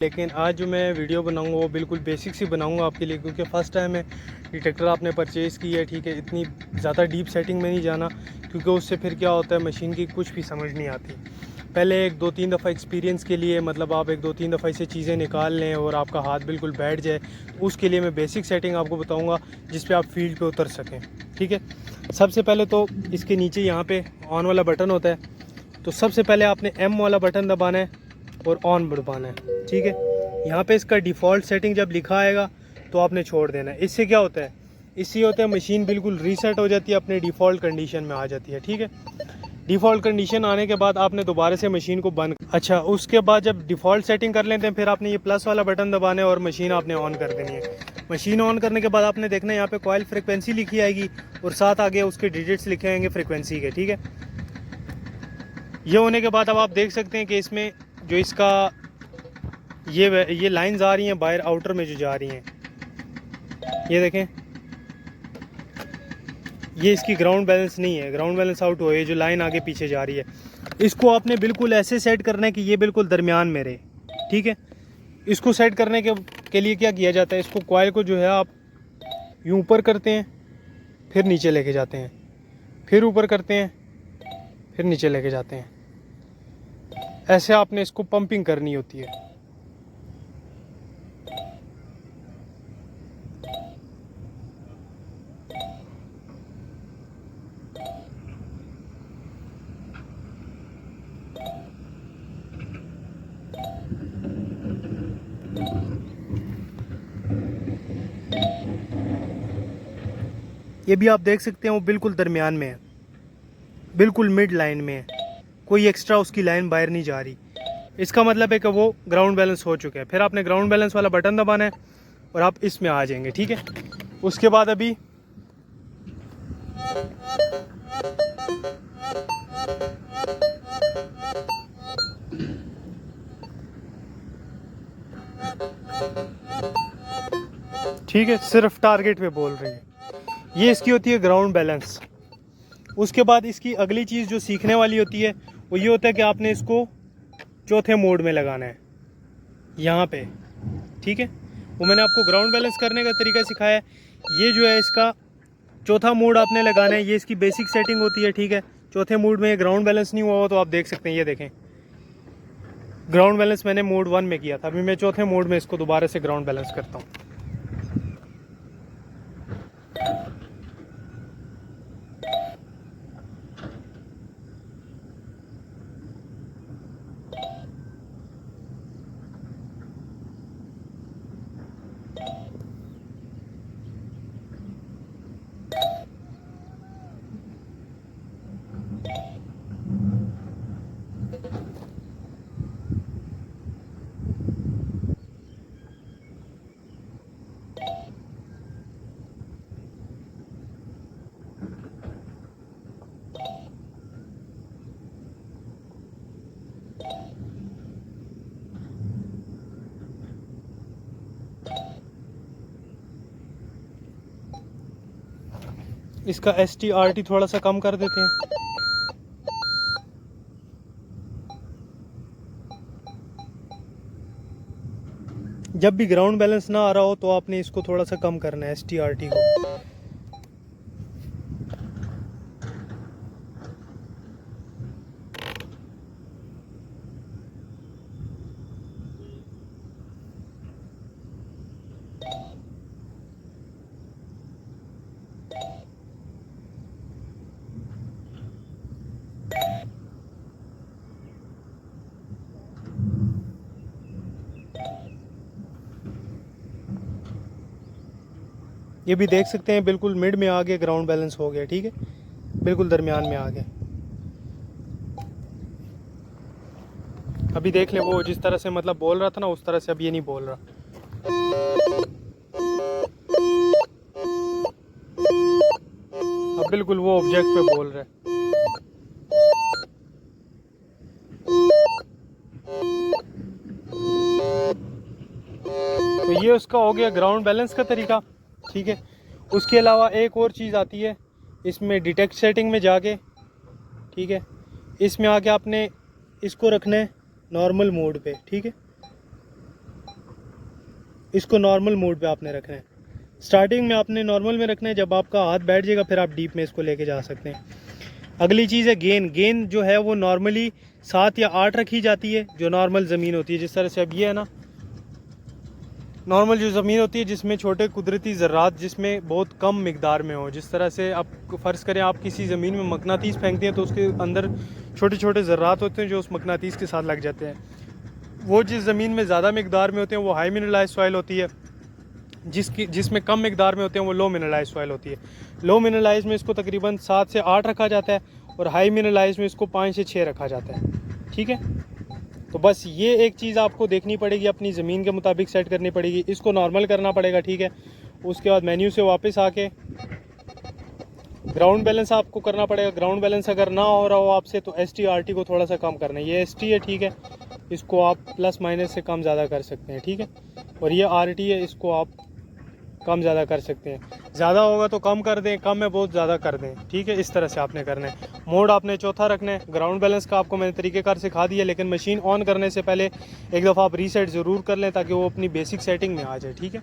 लेकिन आज जो मैं वीडियो बनाऊंगा वो बिल्कुल बेसिक सी बनाऊंगा आपके लिए, क्योंकि फ़र्स्ट टाइम है ये ट्रैक्टर आपने परचेज़ की है। ठीक है, इतनी ज़्यादा डीप सेटिंग में नहीं जाना, क्योंकि उससे फिर क्या होता है मशीन की कुछ भी समझ नहीं आती। पहले एक दो तीन दफ़ा एक्सपीरियंस के लिए, मतलब आप एक दो तीन दफ़ा इसे चीज़ें निकाल लें और आपका हाथ बिल्कुल बैठ जाए, उसके लिए मैं बेसिक सेटिंग आपको बताऊँगा जिस पर आप फील्ड पर उतर सकें। ठीक है, सबसे पहले तो इसके नीचे यहाँ पर ऑन वाला बटन होता है, तो सबसे पहले आपने M वाला बटन दबाना है और ऑन दबाना है। ठीक है, यहाँ पे इसका डिफ़ॉल्ट सेटिंग जब लिखा आएगा तो आपने छोड़ देना है। इससे क्या होता है, इससे होता है मशीन बिल्कुल रीसेट हो जाती है, अपने डिफ़ॉल्ट कंडीशन में आ जाती है। ठीक है, डिफ़ॉल्ट कंडीशन आने के बाद आपने दोबारा से मशीन को बंद, अच्छा उसके बाद जब डिफ़ॉल्ट सेटिंग कर लेते हैं फिर आपने ये प्लस वाला बटन दबाना है और मशीन आपने ऑन कर देनी है। मशीन ऑन करने के बाद आपने देखना है यहाँ पे कॉइल फ्रिक्वेंसी लिखी आएगी और साथ आगे उसके डिजिट्स लिखे आएंगे फ्रिक्वेंसी के। ठीक है, ये होने के बाद अब आप देख सकते हैं कि इसमें जो इसका ये लाइंस आ रही हैं बाहर आउटर में जो जा रही हैं, ये देखें, ये इसकी ग्राउंड बैलेंस नहीं है, ग्राउंड बैलेंस आउट हो, ये जो लाइन आगे पीछे जा रही है इसको आपने बिल्कुल ऐसे सेट करना है कि ये बिल्कुल दरमियान में रहे। ठीक है, इसको सेट करने के लिए क्या किया जाता है, इसको कॉइल को जो है आप यूँ ऊपर करते हैं, फिर नीचे लेके जाते हैं, फिर ऊपर करते हैं, फिर नीचे लेके जाते हैं। ऐसे आपने इसको पंपिंग करनी होती है। ये भी आप देख सकते हैं वो बिल्कुल दरमियान में है, बिल्कुल मिड लाइन में है, कोई एक्स्ट्रा उसकी लाइन बाहर नहीं जा रही। इसका मतलब है कि वो ग्राउंड बैलेंस हो चुका है। फिर आपने ग्राउंड बैलेंस वाला बटन दबाना है और आप इसमें आ जाएंगे। ठीक है, उसके बाद अभी ठीक है, सिर्फ टारगेट पे बोल रही है, ये इसकी होती है ग्राउंड बैलेंस। उसके बाद इसकी अगली चीज़ जो सीखने वाली होती है वो ये होता है कि आपने इसको चौथे मोड में लगाना है यहाँ पे। ठीक है, वो मैंने आपको ग्राउंड बैलेंस करने का तरीका सिखाया है। ये जो है इसका चौथा मोड आपने लगाना है, ये इसकी बेसिक सेटिंग होती है। ठीक है, चौथे मोड में ग्राउंड बैलेंस नहीं हुआ हो तो आप देख सकते हैं, ये देखें ग्राउंड बैलेंस मैंने मोड 1 में किया था, अभी मैं चौथे मोड में इसको दोबारा से ग्राउंड बैलेंस करता हूँ। इसका STRT थोड़ा सा कम कर देते हैं। जब भी ग्राउंड बैलेंस ना आ रहा हो तो आपने इसको थोड़ा सा कम करना है STRT को। ये भी देख सकते हैं बिल्कुल मिड में आ गया, ग्राउंड बैलेंस हो गया। ठीक है, बिल्कुल दरमियान में आ गया। अभी देख ले, वो जिस तरह से मतलब बोल रहा था ना उस तरह से अब ये नहीं बोल रहा। अब बिल्कुल वो ऑब्जेक्ट पे बोल रहा है। तो ये उसका हो गया ग्राउंड बैलेंस का तरीका। ठीक है, उसके अलावा एक और चीज़ आती है इसमें, डिटेक्ट सेटिंग में जाके, ठीक है, इसमें आके आपने इसको रखना है नॉर्मल मोड पे। ठीक है, इसको नॉर्मल मोड पे आपने रखना है। स्टार्टिंग में आपने नॉर्मल में रखना है, जब आपका हाथ बैठ जाएगा फिर आप डीप में इसको लेके जा सकते हैं। अगली चीज़ है गेन। गेन जो है वो नॉर्मली 7 या 8 रखी जाती है, जो नॉर्मल ज़मीन होती है। जिस तरह से अब ये है ना, नॉर्मल जो ज़मीन होती है जिसमें छोटे कुदरती ज़र्रात जिसमें बहुत कम मिकदार में हो। जिस तरह से आप फ़र्ज़ करें आप किसी ज़मीन में मकनातीस फेंकते हैं तो उसके अंदर छोटे छोटे ज़र्रात होते हैं जो उस मकनातीस के साथ लग जाते हैं। वो जिस ज़मीन में ज़्यादा मिकदार में होते हैं वो हाई मिनरलाइज सॉइल होती है, जिसमें कम मिकदार में होते हैं वो लो मिनरलाइज सॉइल होती है। लो मिनरलाइज में इसको तकरीबन 7 से 8 रखा जाता है और हाई मिनरलाइज में इसको 5 से 6 रखा जाता है। ठीक है, तो बस ये एक चीज़ आपको देखनी पड़ेगी, अपनी ज़मीन के मुताबिक सेट करनी पड़ेगी। इसको नॉर्मल करना पड़ेगा। ठीक है, उसके बाद मेन्यू से वापस आके ग्राउंड बैलेंस आपको करना पड़ेगा। ग्राउंड बैलेंस अगर ना हो रहा हो आपसे तो ST/RT को थोड़ा सा कम करना है। ये ST है, ठीक है, इसको आप प्लस माइनस से कम ज़्यादा कर सकते हैं। ठीक है, और ये RT है, इसको आप कम ज़्यादा कर सकते हैं। ज़्यादा होगा तो कम कर दें, कम है बहुत ज़्यादा कर दें। ठीक है, इस तरह से आपने करना है। मोड आपने चौथा रखना है। ग्राउंड बैलेंस का आपको मैंने तरीक़ेकार सिखा दिया, लेकिन मशीन ऑन करने से पहले एक दफ़ा आप रीसेट ज़रूर कर लें ताकि वो अपनी बेसिक सेटिंग में आ जाए। ठीक है।